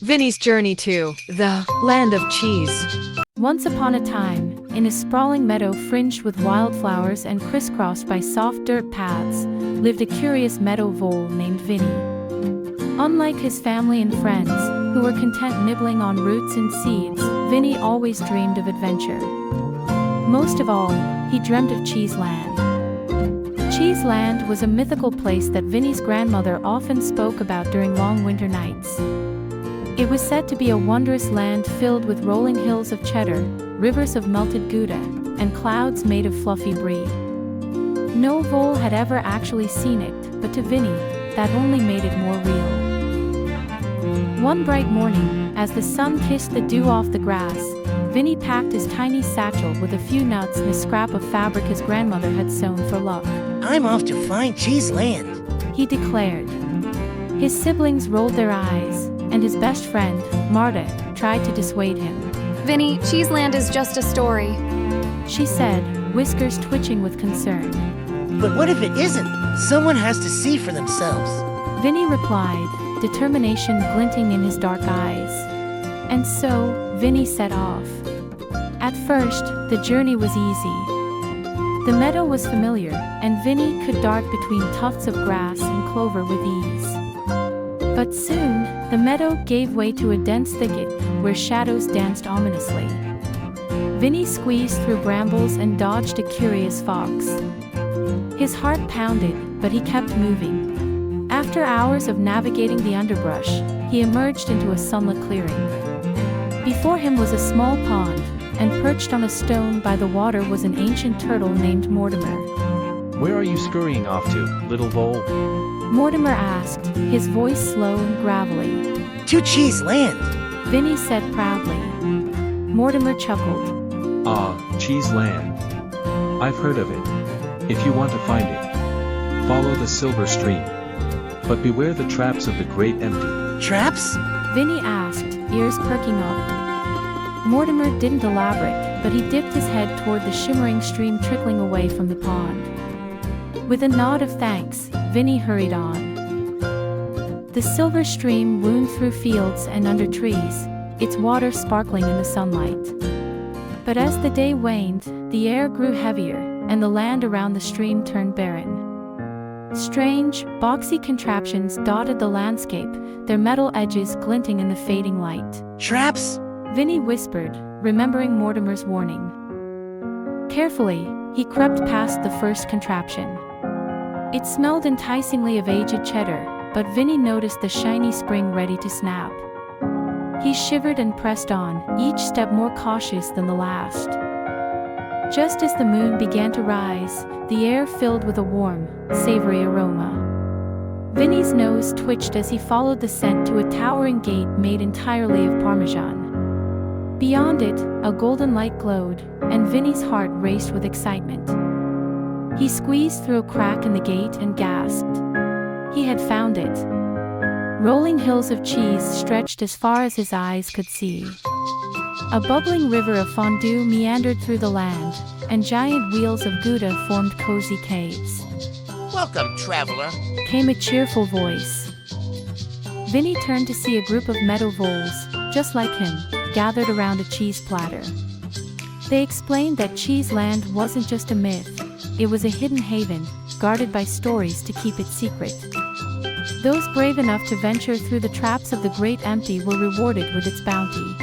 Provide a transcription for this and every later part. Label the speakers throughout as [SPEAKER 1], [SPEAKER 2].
[SPEAKER 1] Vinnie's journey to the land of cheese.
[SPEAKER 2] Once upon a time, in a sprawling meadow fringed with wildflowers and crisscrossed by soft dirt paths, lived a curious meadow vole named Vinnie. Unlike his family and friends, who were content nibbling on roots and seeds, Vinnie always dreamed of adventure. Most of all, he dreamt of Cheeseland. Cheeseland was a mythical place that Vinnie's grandmother often spoke about during long winter nights. It was said to be a wondrous land filled with rolling hills of cheddar, rivers of melted Gouda, and clouds made of fluffy brie. No vole had ever actually seen it, but to Vinnie, that only made it more real. One bright morning, as the sun kissed the dew off the grass, Vinnie packed his tiny satchel with a few nuts and a scrap of fabric his grandmother had sewn for luck.
[SPEAKER 3] I'm off to find Cheeseland,
[SPEAKER 2] he declared. His siblings rolled their eyes, and his best friend, Marta, tried to dissuade him.
[SPEAKER 4] Vinnie, Cheeseland is just a story,
[SPEAKER 2] she said, whiskers twitching with concern.
[SPEAKER 3] But what if it isn't? Someone has to see for themselves.
[SPEAKER 2] Vinnie replied, determination glinting in his dark eyes. And so, Vinnie set off. At first, the journey was easy. The meadow was familiar, and Vinnie could dart between tufts of grass and clover with ease. But soon, the meadow gave way to a dense thicket, where shadows danced ominously. Vinnie squeezed through brambles and dodged a curious fox. His heart pounded, but he kept moving. After hours of navigating the underbrush, he emerged into a sunlit clearing. Before him was a small pond, and perched on a stone by the water was an ancient turtle named Mortimer.
[SPEAKER 5] Where are you scurrying off to, little vole?
[SPEAKER 2] Mortimer asked, his voice slow and gravelly.
[SPEAKER 3] To Cheeseland,
[SPEAKER 2] Vinnie said proudly. Mortimer chuckled.
[SPEAKER 5] Ah, Cheeseland. I've heard of it. If you want to find it, follow the silver stream. But beware the traps of the great empty.
[SPEAKER 3] Traps?
[SPEAKER 2] Vinnie asked, ears perking up. Mortimer didn't elaborate, but he dipped his head toward the shimmering stream trickling away from the pond. With a nod of thanks, Vinnie hurried on. The silver stream wound through fields and under trees, its water sparkling in the sunlight. But as the day waned, the air grew heavier, and the land around the stream turned barren. Strange, boxy contraptions dotted the landscape, their metal edges glinting in the fading light.
[SPEAKER 3] Traps?
[SPEAKER 2] Vinnie whispered, remembering Mortimer's warning. Carefully, he crept past the first contraption. It smelled enticingly of aged cheddar, but Vinnie noticed the shiny spring ready to snap. He shivered and pressed on, each step more cautious than the last. Just as the moon began to rise, the air filled with a warm, savory aroma. Vinnie's nose twitched as he followed the scent to a towering gate made entirely of Parmesan. Beyond it, a golden light glowed, and Vinnie's heart raced with excitement. He squeezed through a crack in the gate and gasped. He had found it. Rolling hills of cheese stretched as far as his eyes could see. A bubbling river of fondue meandered through the land, and giant wheels of Gouda formed cozy caves.
[SPEAKER 3] Welcome, traveler,
[SPEAKER 2] Came a cheerful voice. Vinnie turned to see a group of meadow voles, just like him, gathered around a cheese platter. They explained that Cheeseland wasn't just a myth, it was a hidden haven, guarded by stories to keep it secret. Those brave enough to venture through the traps of the great empty were rewarded with its bounty.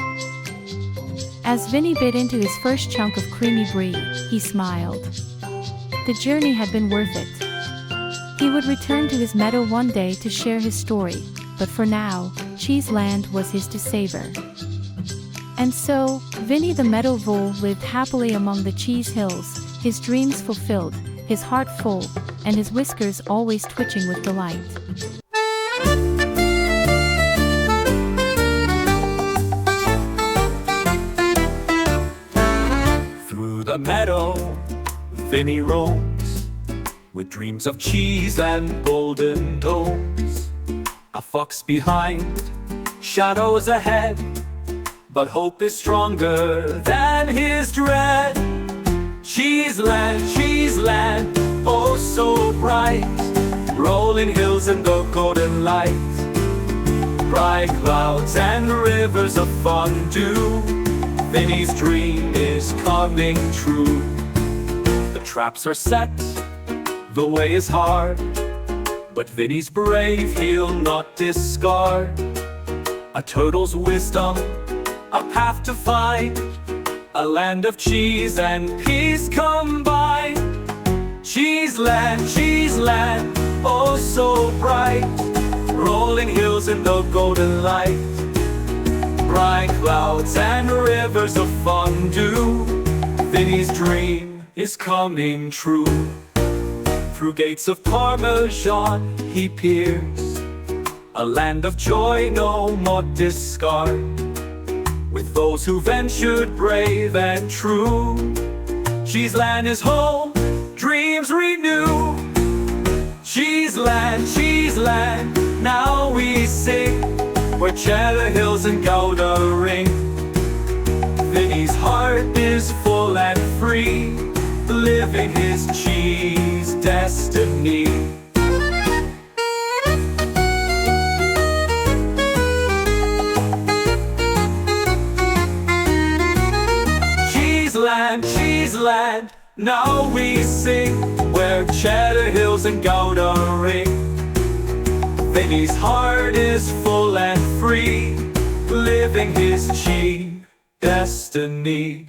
[SPEAKER 2] As Vinnie bit into his first chunk of creamy brie, he smiled. The journey had been worth it. He would return to his meadow one day to share his story, but for now, Cheeseland was his to savor. And so, Vinnie the meadow vole lived happily among the cheese hills, his dreams fulfilled, his heart full, and his whiskers always twitching with delight.
[SPEAKER 6] Through the meadow, Vinnie roams, with dreams of cheese and golden toes. A fox behind, shadows ahead, but hope is stronger than his dread. Cheeseland, Cheeseland, oh so bright, rolling hills in the golden light. bright clouds and rivers of fondue. Vinnie's dream is coming true. The traps are set, the way is hard, but Vinnie's brave, he'll not discard. A turtle's wisdom, a path to find, a land of cheese and peace combined. Cheese land, oh so bright, rolling hills in the golden light. Bright clouds and rivers of fondue, Vinnie's dream is coming true. Through gates of Parmesan he peers, a land of joy no more discard. With those who ventured brave and true, Cheese land is home, dreams renew. Cheese land, now we sing, where cheddar hills and Gouda ring. Vinnie's heart is full and free, living his cheese destiny. Cheese land, now we sing, where cheddar hills and Gouda ring. Vinnie's heart is full and free, living his cheese destiny.